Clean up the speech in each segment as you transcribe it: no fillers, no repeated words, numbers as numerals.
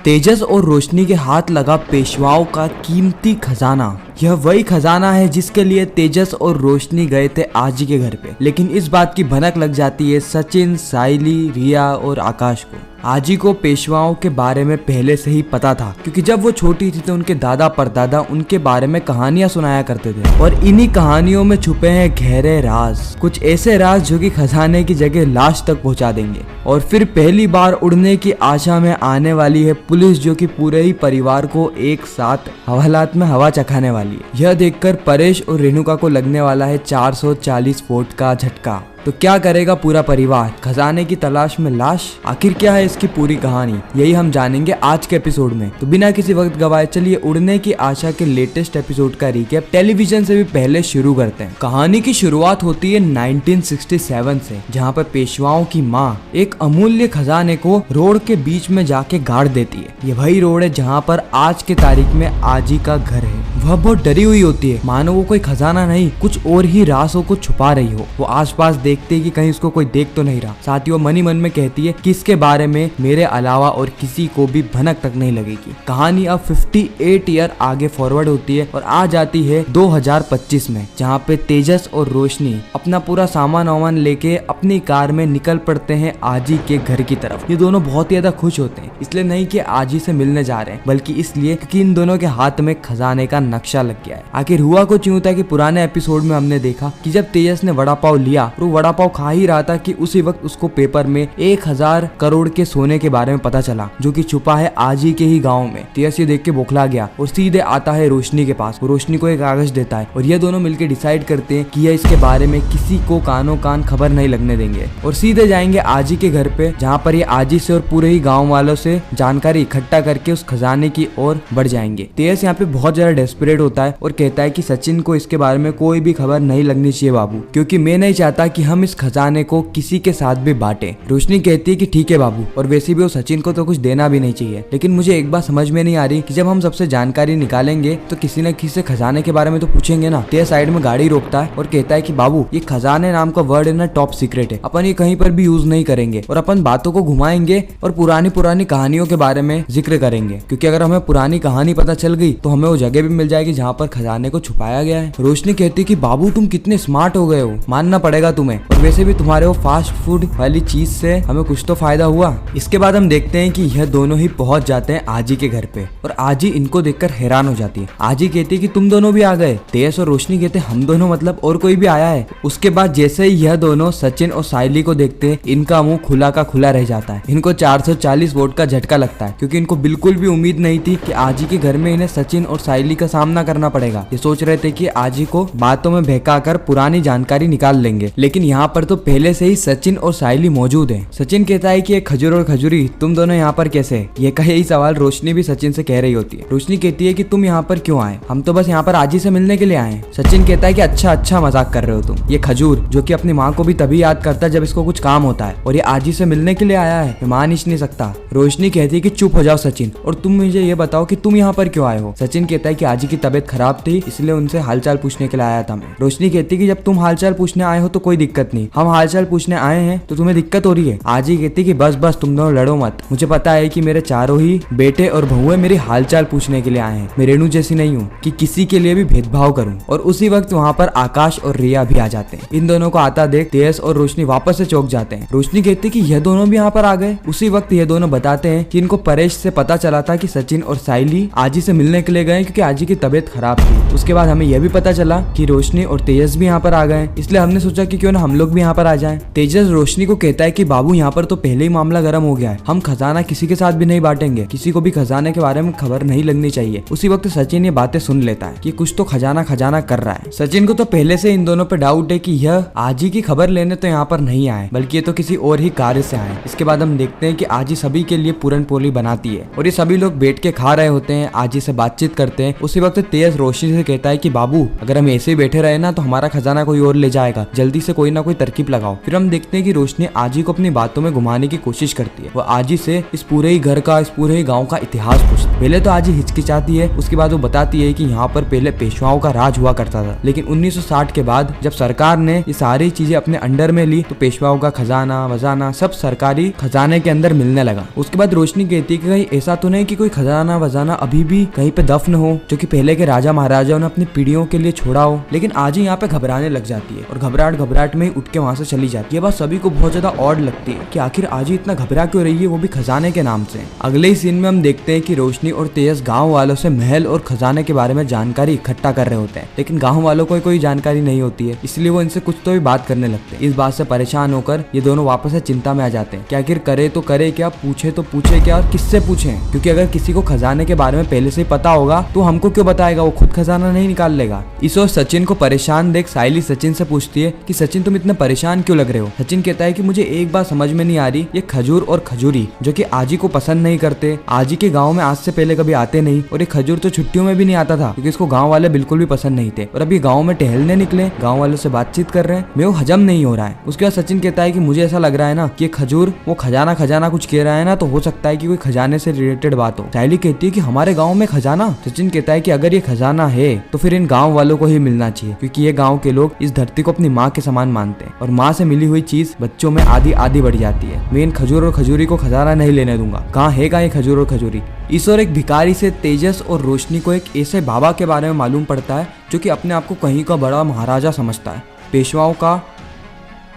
तेजस और रोशनी के हाथ लगा पेशवाओं का कीमती खजाना। यह वही खजाना है जिसके लिए तेजस और रोशनी गए थे आजी के घर पे। लेकिन इस बात की भनक लग जाती है सचिन, साइली, रिया और आकाश को। आजी को पेशवाओं के बारे में पहले से ही पता था, क्योंकि जब वो छोटी थी तो उनके दादा परदादा उनके बारे में कहानियां सुनाया करते थे। और इन्हीं कहानियों में छुपे हैं गहरे राज, कुछ ऐसे राज जो कि खजाने की जगह लाश तक पहुंचा देंगे। और फिर पहली बार उड़ने की आशा में आने वाली है पुलिस, जो कि पूरे ही परिवार को एक साथ हवालात में हवा चखाने वाली है। यह देखकर परेश और रेणुका को लगने वाला है 440 वोट का झटका। तो क्या करेगा पूरा परिवार? खजाने की तलाश में लाश। आखिर क्या है इसकी पूरी कहानी, यही हम जानेंगे आज के एपिसोड में। तो बिना किसी वक्त गवाए चलिए उड़ने की आशा के लेटेस्ट एपिसोड का रिकैप टेलीविजन से भी पहले शुरू करते हैं। कहानी की शुरुआत होती है 1967 से, जहाँ पर पेशवाओं की माँ एक अमूल्य खजाने को रोड के बीच में जाके गाड़ देती है। ये वही रोड है जहाँ पर आज के तारीख में आजी का घर है। वह बहुत डरी हुई होती है, मानो वो कोई खजाना नहीं कुछ और ही राजों को छुपा रही हो। वो आसपास देखते कि कहीं उसको कोई देख तो नहीं रहा। साथ ही वो मनी मन में कहती है कि इसके बारे में मेरे अलावा और किसी को भी भनक तक नहीं लगेगी। कहानी अब 58 ईयर आगे फॉरवर्ड होती है और आ जाती है 2025 में, जहाँ पे तेजस और रोशनी अपना पूरा सामान वामान लेके अपनी कार में निकल पड़ते हैं आजी के घर की तरफ। ये दोनों बहुत ही ज्यादा खुश होते हैं, इसलिए नहीं कि आजी से मिलने जा रहे हैं, बल्कि इसलिए कि इन दोनों के हाथ में खजाने का नक्शा लग गया है। आखिर हुआ कुछ यूं था कि पुराने एपिसोड में हमने देखा कि जब तेजस ने वड़ा पाव लिया और वड़ा पाव खा ही रहा था कि उसी वक्त उसको पेपर में 1000 करोड़ के सोने के बारे में पता चला, जो कि छुपा है आजी के ही गांव में। तेजस ये देख के बौखला गया और सीधे आता है रोशनी के पास। वो रोशनी को एक कागज देता है और ये दोनों मिलकर डिसाइड करते हैं कि यह इसके बारे में किसी को कानो कान खबर नहीं लगने देंगे और सीधे जाएंगे आजी के घर पे, जहाँ पर ये आजी से और पूरे ही गाँव वालों से जानकारी इकट्ठा करके उस खजाने की ओर बढ़ जाएंगे। तेजस यहाँ पे बहुत ज्यादा डेस्परेट होता है और कहता है कि सचिन को इसके बारे में कोई भी खबर नहीं लगनी चाहिए बाबू, क्योंकि मैं नहीं चाहता कि हम इस खजाने को किसी के साथ भी बांटे। रोशनी कहती है कि ठीक है बाबू, और वैसे भी वो सचिन को तो कुछ देना भी नहीं चाहिए। लेकिन मुझे एक बात समझ में नहीं आ रही कि जब हम सबसे जानकारी निकालेंगे तो किसी न किसी से खजाने के बारे में तो पूछेंगे ना। तेज साइड में गाड़ी रोकता है और कहता है कि बाबू ये खजाने नाम का वर्ड है ना, टॉप सीक्रेट है, अपन ये कहीं पर भी यूज नहीं करेंगे और अपन बातों को घुमाएंगे और पुरानी पुरानी कहानियों के बारे में जिक्र करेंगे, क्योंकि अगर हमें पुरानी कहानी पता चल गई तो हमें वो जगह भी मिल जाएगी जहाँ पर खजाने को छुपाया गया है। रोशनी कहती है कि बाबू तुम कितने स्मार्ट हो गए हो, मानना पड़ेगा तुम्हें, और वैसे भी तुम्हारे वो फास्ट फूड वाली चीज से हमें कुछ तो फायदा हुआ। इसके बाद हम देखते हैं कि यह दोनों ही पहुंच जाते हैं आजी के घर पे और आजी इनको देखकर हैरान हो जाती है। आजी कहती है कि तुम दोनों भी आ गए। तेज और रोशनी कहते हैं हम दोनों मतलब और कोई भी आया है। उसके बाद जैसे ही यह दोनों सचिन और साइली को देखते हैं, इनका मुंह खुला का खुला रह जाता है। इनको 440 वोट का झटका लगता है, क्योंकि इनको बिल्कुल भी उम्मीद नहीं थी कि आजी के घर में इन्हें सचिन और साइली का सामना करना पड़ेगा। ये सोच रहे थे कि आजी को बातों में बहकाकर पुरानी जानकारी निकाल लेंगे, लेकिन यहाँ पर तो पहले से ही सचिन और साइली मौजूद हैं। सचिन कहता है कि खजूर और खजूरी तुम दोनों यहाँ पर कैसे? ये कहे ही सवाल रोशनी भी सचिन से कह रही होती है। रोशनी कहती है कि तुम यहाँ पर क्यों आए? हम तो बस यहाँ पर आजी से मिलने के लिए आए हैं। सचिन कहता है कि अच्छा मजाक कर रहे हो तुम। ये खजूर जो कि अपनी माँ को भी तभी याद करता है जब इसको कुछ काम होता है, और ये आजी से मिलने के लिए आया है, मैं मान ही नहीं सकता। रोशनी कहती है कि चुप हो जाओ सचिन, और तुम मुझे ये बताओ कि तुम यहाँ पर क्यों आए हो? सचिन कहता है कि आजी की तबीयत खराब थी, इसलिए उनसे हालचाल पूछने के लिए आया था मैं। रोशनी कहती है कि जब तुम हालचाल पूछने आए हो तो कोई दिक्कत नहीं, हम हालचाल पूछने आए हैं तो तुम्हें दिक्कत हो रही है। आजी कहती है कि बस तुम दोनों लड़ो मत, मुझे पता है कि मेरे चारों ही बेटे और बहुएं मेरी हालचाल पूछने के लिए आए हैं। मैं रेणु जैसी नहीं हूँ कि किसी के लिए भी भेदभाव करूँ। और उसी वक्त वहाँ पर आकाश और रिया भी आ जाते हैं। इन दोनों को आता देख तेज और रोशनी वापस से चौंक जाते हैं। रोशनी कहती है कि यह दोनों भी यहाँ पर आ गए। उसी वक्त यह दोनों बताते हैं कि इनको परेश से पता चला था कि सचिन और साइली आजी से मिलने के लिए गए क्योंकि आजी की तबीयत खराब थी। उसके बाद हमें यह भी पता चला कि रोशनी और तेजस भी यहाँ पर आ गए, इसलिए हमने सोचा कि क्यों ना हम लोग भी यहाँ पर आ जाएं। तेजस रोशनी को कहता है कि बाबू यहाँ पर तो पहले ही मामला गर्म हो गया है, हम खजाना किसी के साथ भी नहीं बांटेंगे, किसी को भी खजाने के बारे में खबर नहीं लगनी चाहिए। उसी वक्त सचिन ये बातें सुन लेता है कि कुछ तो खजाना कर रहा है। सचिन को तो पहले से इन दोनों पर डाउट है कि यह आजी की खबर लेने तो यहाँ पर नहीं आए, बल्कि ये तो किसी और ही कार्य से आए। इसके बाद हम देखते हैं कि आजी सभी के लिए पूरन पोली बनाती है और ये सभी लोग बैठ के खा रहे होते हैं, आजी से बातचीत करते हैं। उसी वक्त तेज रोशनी से कहता है कि बाबू अगर हम ऐसे ही बैठे रहे ना तो हमारा खजाना कोई और ले जाएगा, जल्दी से कोई ना कोई तरकीब लगाओ। फिर हम देखते हैं कि रोशनी आजी को अपनी बातों में घुमाने की कोशिश करती है। वो आजी से इस पूरे ही घर का, इस पूरे ही गाँव का इतिहास पूछती है। पहले तो आजी हिचकिचाती है, उसके बाद वो बताती है कि यहाँ पर पहले पेशवाओं का राज हुआ करता था, लेकिन 1960 के बाद जब सरकार ने ये सारी चीजें अपने अंडर में ली तो पेशवाओं का खजाना वजाना सब सरकारी खजाने के अंदर मिलने लगा। उसके बाद रोशनी कहती है कि कहीं ऐसा तो नहीं कि कोई खजाना वजाना अभी भी कहीं पे दफन हो, जो कि पहले के राजा महाराजाओं ने अपनी पीढ़ियों के लिए छोड़ा हो। लेकिन आजी यहाँ पे घबराने लग जाती है और घबराहट में ही उठ के वहां से चली जाती है। बस सभी को बहुत ज्यादा ऑड लगती है कि आखिर आजी इतना घबरा क्यों रही है, वो भी खजाने के नाम से। अगले ही सीन में हम देखते हैं कि रोशनी और तेजस गाँव वालों से महल और खजाने के बारे में जानकारी इकट्ठा कर रहे होते हैं, लेकिन गाँव वालों को कोई जानकारी नहीं होती है, इसलिए वो इनसे कुछ तो भी बात करने लगते हैं। इस बात से परेशान होकर ये दोनों वापस से चिंता में आ जाते हैं कि आखिर करे तो करे क्या, पूछे तो पूछे क्या और किससे पूछें, क्योंकि अगर किसी को खजाने के बारे में पहले से ही पता होगा तो हमको क्यों बताएगा, वो खुद खजाना नहीं निकाल लेगा। इस और सचिन को परेशान देख साइली सचिन से पूछती है कि सचिन तुम इतने परेशान क्यों लग रहे हो। सचिन कहता है कि मुझे एक बात समझ में नहीं आ रही, ये खजूर और खजूरी जो कि आजी को पसंद नहीं करते, आजी के गाँव में आज से पहले कभी आते नहीं, और ये खजूर तो छुट्टियों में भी नहीं आता था क्योंकि इसको गाँव वाले बिल्कुल भी पसंद नहीं थे, और अभी गाँव में टहलने निकले, गाँव वालों से बातचीत कर रहे हैं, मैं वो हजम नहीं हो रहा है। उसके बाद सचिन कहता है कि मुझे ऐसा लग रहा है ना कि खजूर वो खजाना कुछ कह रहा है ना, तो हो सकता है कि कोई खजाने से रिलेटेड बात हो। साइली कहती है कि हमारे गांव में खजाना। सचिन कहता है कि अगर ये खजाना है तो फिर इन गांव वालों को ही मिलना चाहिए, क्योंकि ये गांव के लोग इस धरती को अपनी माँ के समान मानते हैं और माँ से मिली हुई चीज बच्चों में आधी बढ़ जाती है। मैं इन खजूर और खजूरी को खजाना नहीं लेने दूंगा। कहाँ है ये खजूर और खजूरी। इस और एक भिखारी से तेजस और रोशनी को एक ऐसे बाबा के बारे में मालूम पड़ता है जो कि अपने आप को कहीं का बड़ा महाराजा समझता है, पेशवाओं का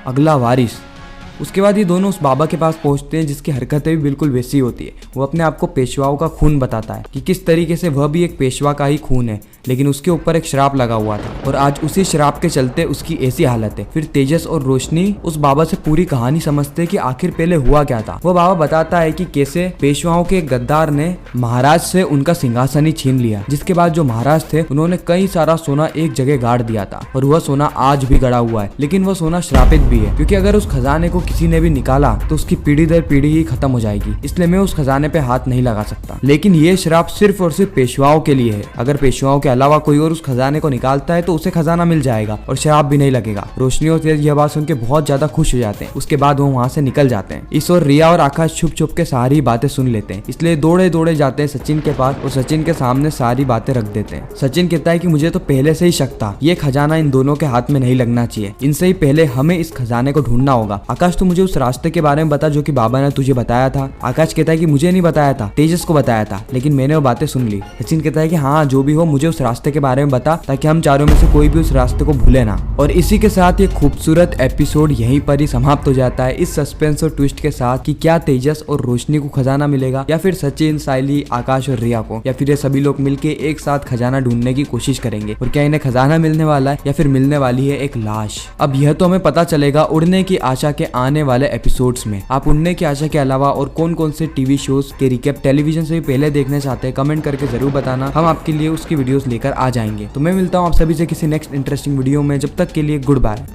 अगला वारिस। उसके बाद ये दोनों उस बाबा के पास पहुंचते हैं जिसकी हरकतें भी बिल्कुल वैसी होती है। वो अपने आप को पेशवाओं का खून बताता है कि किस तरीके से वह भी एक पेशवा का ही खून है, लेकिन उसके ऊपर एक श्राप लगा हुआ था और आज उसी श्राप के चलते उसकी ऐसी हालत है। फिर तेजस और रोशनी उस बाबा से पूरी कहानी समझते हैं कि आखिर पहले हुआ क्या था। वो बाबा बताता है कि कैसे पेशवाओं के गद्दार ने महाराज से उनका सिंहासन ही छीन लिया, जिसके बाद जो महाराज थे उन्होंने कई सारा सोना एक जगह गाड़ दिया था और वह सोना आज भी गड़ा हुआ है, लेकिन वह सोना श्रापित भी है, क्योंकि अगर उस खजाने को किसी ने भी निकाला तो उसकी पीढ़ी दर पीढ़ी ही खत्म हो जाएगी, इसलिए मैं उस खजाने पे हाथ नहीं लगा सकता। लेकिन ये श्राप सिर्फ और सिर्फ पेशवाओं के लिए है। अगर पेशवाओं के अलावा कोई और उस खजाने को निकालता है तो उसे खजाना मिल जाएगा और श्राप भी नहीं लगेगा। रोशनी और तेज यह बात सुन के बहुत ज्यादा खुश हो जाते हैं। उसके बाद वो वहाँ से निकल जाते हैं। इस और रिया और आकाश छुप छुप के सारी बातें सुन लेते हैं, इसलिए दौड़े दौड़े जाते हैं सचिन के पास और सचिन के सामने सारी बातें रख देते हैं। सचिन कहता है कि मुझे तो पहले से ही शक था, ये खजाना इन दोनों के हाथ में नहीं लगना चाहिए, इनसे ही पहले हमें इस खजाने को ढूंढना होगा। आकाश तो मुझे उस रास्ते के बारे में बता जो कि बाबा ने तुझे बताया था। आकाश कहता है कि मुझे नहीं बताया था, तेजस को बताया था, लेकिन मैंने वो बातें सुन ली। सचिन कहता है कि हाँ जो भी हो मुझे उस रास्ते के बारे में बता, ताकि हम चारों में से कोई भी उस रास्ते को भूले ना। और इसी के साथ ये खूबसूरत एपिसोड यहीं पर ही समाप्त हो जाता है, इस सस्पेंस और ट्विस्ट के साथ कि क्या तेजस और रोशनी को खजाना मिलेगा या फिर सचिन, साइली, आकाश और रिया को, या फिर ये सभी लोग मिलके एक साथ खजाना ढूंढने की कोशिश करेंगे। और क्या इन्हें खजाना मिलने वाला है या फिर मिलने वाली है एक लाश। अब यह तो हमें पता चलेगा उड़ने की आशा के आने वाले एपिसोड्स में। आप उड़ने की आशा के अलावा और कौन कौन से टीवी शोज के रिकैप टेलीविजन से भी पहले देखना चाहते हैं, कमेंट करके जरूर बताना, हम आपके लिए उसकी वीडियोस लेकर आ जाएंगे। तो मैं मिलता हूँ आप सभी से किसी नेक्स्ट इंटरेस्टिंग वीडियो में, जब तक के लिए गुड बाय।